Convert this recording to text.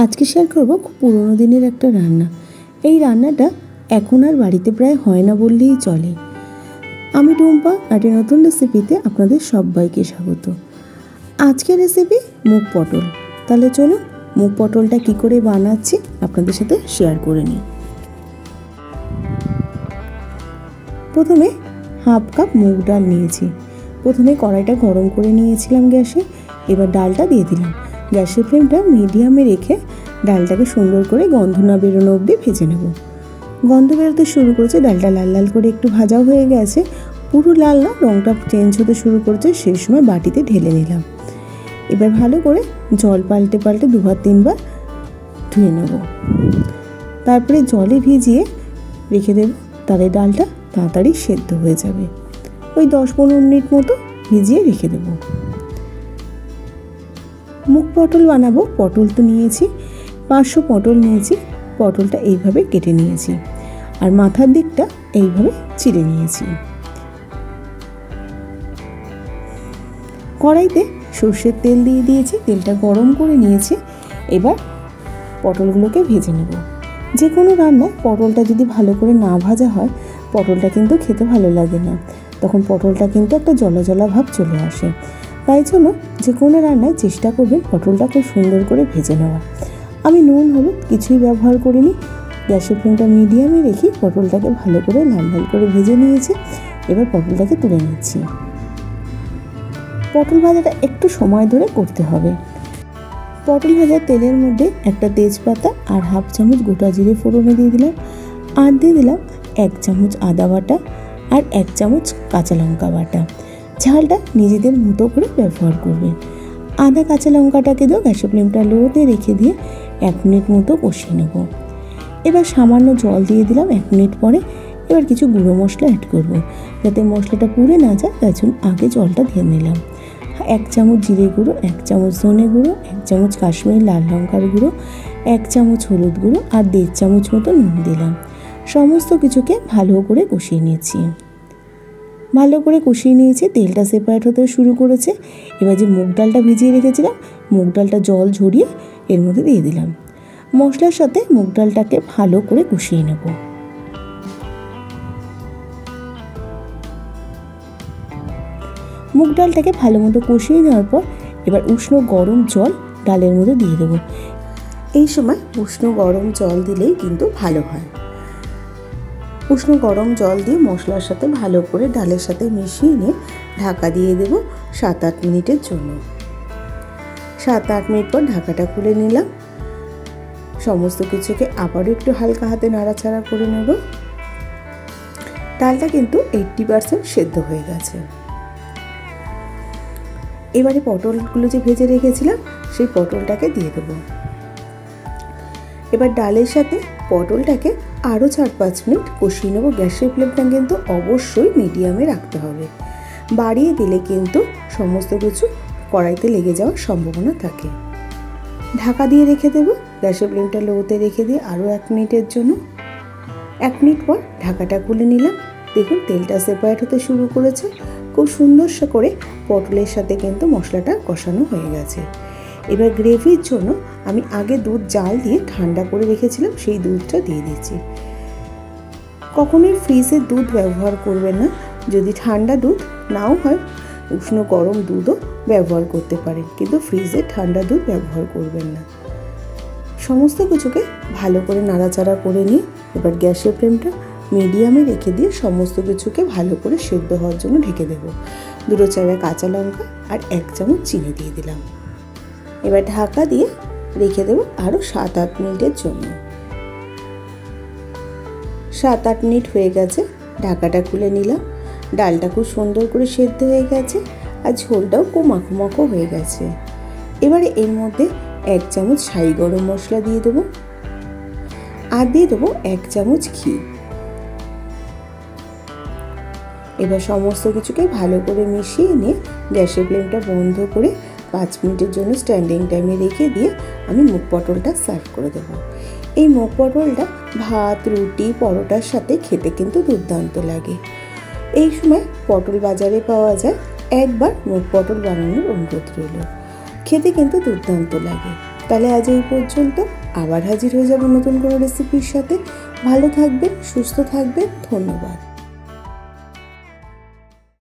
আজকে শেয়ার করব খুব পুরোনো দিনের একটা রান্না। এই রান্নাটা এখন আর বাড়িতে প্রায় হয় না বললেই চলে। আমি টুম্পা, একটা নতুন রেসিপিতে আপনাদের সবাইকে স্বাগত। আজকের রেসিপি মুগ পটল। তাহলে চলুন মুগ পটলটা কী করে বানাচ্ছি আপনাদের সাথে শেয়ার করে নিই। প্রথমে হাফ কাপ মুগ ডাল নিয়েছি। প্রথমে কড়াইটা গরম করে নিয়েছিলাম গ্যাসে। এবার ডালটা দিয়ে দিলাম। গ্যাসের ফ্লেমটা মিডিয়ামে রেখে ডালটাকে সুন্দর করে গন্ধ না বেরোনো অবধি ভেজে নেব। গন্ধ বেরোতে শুরু করেছে, ডালটা লাল লাল করে একটু ভাজাও হয়ে গেছে, পুরো লাল না, রঙটা চেঞ্জ হতে শুরু করেছে। সেই সময় বাটিতে ঢেলে নিলাম। এবার ভালো করে জল পাল্টে পাল্টে দুবার তিনবার ধুয়ে নেব। তারপরে জলে ভিজিয়ে রেখে দেব, তাহলে ডালটা তাড়াতাড়ি সেদ্ধ হয়ে যাবে। ওই 10-15 মিনিট মতো ভিজিয়ে রেখে দেব। মুগ পটল বানাবো। পটল তো নিয়েছি, 500 পটল নিয়েছি। পটলটা এইভাবে কেটে নিয়েছি আর মাথার দিকটা এইভাবে চিড়ে নিয়েছি। কড়াইতে সর্ষের তেল দিয়ে দিয়েছি, তেলটা গরম করে নিয়েছি। এবার পটলগুলোকে ভেজে নেব। যে কোনো রান্নায় পটলটা যদি ভালো করে না ভাজা হয়, পটলটা কিন্তু খেতে ভালো লাগে না। তখন পটলটা কিন্তু একটা জলা জলা ভাব চলে আসে। তাই জন্য যে কোনো রান্নায় চেষ্টা করবেন পটলটা খুব সুন্দর করে ভেজে নেওয়া। আমি নুন হলুদ কিছুই ব্যবহার করিনি। গ্যাসের ফ্লেমটা মিডিয়ামে রেখে পটলটাকে ভালো করে লাল লাল করে ভেজে নিয়েছি। এবার পটলটাকে তুলে নিচ্ছি। পটল ভাজাটা একটু সময় ধরে করতে হবে। পটল ভাজার তেলের মধ্যে একটা তেজপাতা আর হাফ চামচ গোটা জিরে ফোড়নে দিয়ে দিলাম। আর দিয়ে দিলাম 1 চামচ আদা বাটা আর 1 চামচ কাঁচা লঙ্কা বাটা। ঝালটা নিজেদের মতো করে ব্যবহার করবেন। আদা কাঁচা লঙ্কাটাকে দিয়েও গ্যাসের ফ্লেমটা লোতে রেখে দিয়ে 1 মিনিট মতো কষিয়ে নেব। এবার সামান্য জল দিয়ে দিলাম 1 মিনিট পরে। এবার কিছু গুঁড়ো মশলা অ্যাড করব, যাতে মশলাটা পুড়ে না যায়, তার জন্য আগে জলটা দিয়ে নিলাম। 1 চামচ জিরে গুঁড়ো, 1 চামচ ধনে গুঁড়ো, 1 চামচ কাশ্মীরি লাল লঙ্কার গুঁড়ো, 1 চামচ হলুদ গুঁড়ো আর 1.5 চামচ মতো নুন দিলাম। সমস্ত কিছুকে ভালো করে কষিয়ে নিয়েছি। ভালো করে কষিয়ে নিয়েছি, তেলটা সেপারেট হতে শুরু করেছে। এবার যে মুগ ডালটা ভিজিয়ে রেখেছিলাম, মুগ ডালটা জল ঝরিয়ে এর মধ্যে দিয়ে দিলাম। মশলার সাথে মুগ ডালটাকে ভালো করে কষিয়ে নেব। মুগ ডালটাকে ভালো মতো কষিয়ে নেওয়ার পর এবার উষ্ণ গরম জল ডালের মধ্যে দিয়ে দেবো। এই সময় উষ্ণ গরম জল দিলেই কিন্তু ভালো হয়। উষ্ণ গরম জল দিয়ে মশলার সাথে ভালো করে ডালের সাথে মিশিয়ে নিয়ে ঢাকা দিয়ে দেব 7-8 মিনিটের জন্য। 7-8 মিনিট পর ঢাকাটা খুলে নিলাম। সমস্ত কিছুকে আবারও একটু হালকা হাতে নাড়াচাড়া করে নেব। ডালটা কিন্তু 80% সেদ্ধ হয়ে গেছে। এবারে পটলগুলো যে ভেজে রেখেছিলাম, সেই পটলটাকে দিয়ে দেবো। এবার ডালের সাথে পটলটাকে আরও 4-5 মিনিট কষিয়ে নেবো। গ্যাসের ফ্লেমটা কিন্তু অবশ্যই মিডিয়ামে রাখতে হবে। বাড়িয়ে দিলে কিন্তু সমস্ত কিছু কড়াইতে লেগে যাওয়ার সম্ভাবনা থাকে। ঢাকা দিয়ে রেখে দেবো। গ্যাসের ফ্লেমটা লোতে রেখে দিয়ে আরও 1 মিনিটের জন্য। 1 মিনিট পর ঢাকাটা খুলে নিলাম। দেখুন তেলটা সেপারেট হতে শুরু করেছে। খুব সুন্দর করে পটলের সাথে কিন্তু মশলাটা কষানো হয়ে গেছে। এবার গ্রেভির জন্য আমি আগে দুধ জাল দিয়ে ঠান্ডা করে রেখেছিলাম, সেই দুধটা দিয়ে দিচ্ছি। কখনোই ফ্রিজের দুধ ব্যবহার করবেন না। যদি ঠান্ডা দুধ নাও হয়, উষ্ণ গরম দুধও ব্যবহার করতে পারেন, কিন্তু ফ্রিজে ঠান্ডা দুধ ব্যবহার করবেন না। সমস্ত কিছুকে ভালো করে নাড়াচাড়া করে নিয়ে এবার গ্যাসের ফ্লেমটা মিডিয়ামে রেখে দিয়ে সমস্ত কিছুকে ভালো করে সেদ্ধ হওয়ার জন্য ঢেকে দেবো। 2 চামচ কাঁচা লঙ্কা আর 1 চামচ চিনি দিয়ে দিলাম। এবার ঢাকা দিয়ে রেখে দেবো আরও 7-8 মিনিটের জন্য। 7-8 মিনিট হয়ে গেছে। ঢাকাটা খুলে নিলাম। ডালটা খুব সুন্দর করে সেদ্ধ হয়ে গেছে আর ঝোলটাও খুব মাখো মাখো হয়ে গেছে। এবারে এর মধ্যে 1 চামচ শাহি গরম মশলা দিয়ে দেবো আর দিয়ে দেবো 1 চামচ ঘি। এবার সমস্ত কিছুকে ভালো করে মিশিয়ে নিয়ে গ্যাসের ফ্লেমটা বন্ধ করে 5 মিনিটের জন্য স্ট্যান্ডিং টাইমে রেখে দিয়ে আমি মুগ পটলটা সার্ভ করে দেবো। এই মুগ পটলটা ভাত, রুটি, পরোটার সাথে খেতে কিন্তু দুর্দান্ত লাগে। এই সময় পটল বাজারে পাওয়া যায়। একবার মুগ পটল বানানোর অনুরোধ রইল। খেতে কিন্তু দুর্দান্ত লাগে। তাহলে আজ এই পর্যন্ত, আবার হাজির হয়ে যাব নতুন কোনো রেসিপির সাথে। ভালো থাকবেন, সুস্থ থাকবেন, ধন্যবাদ।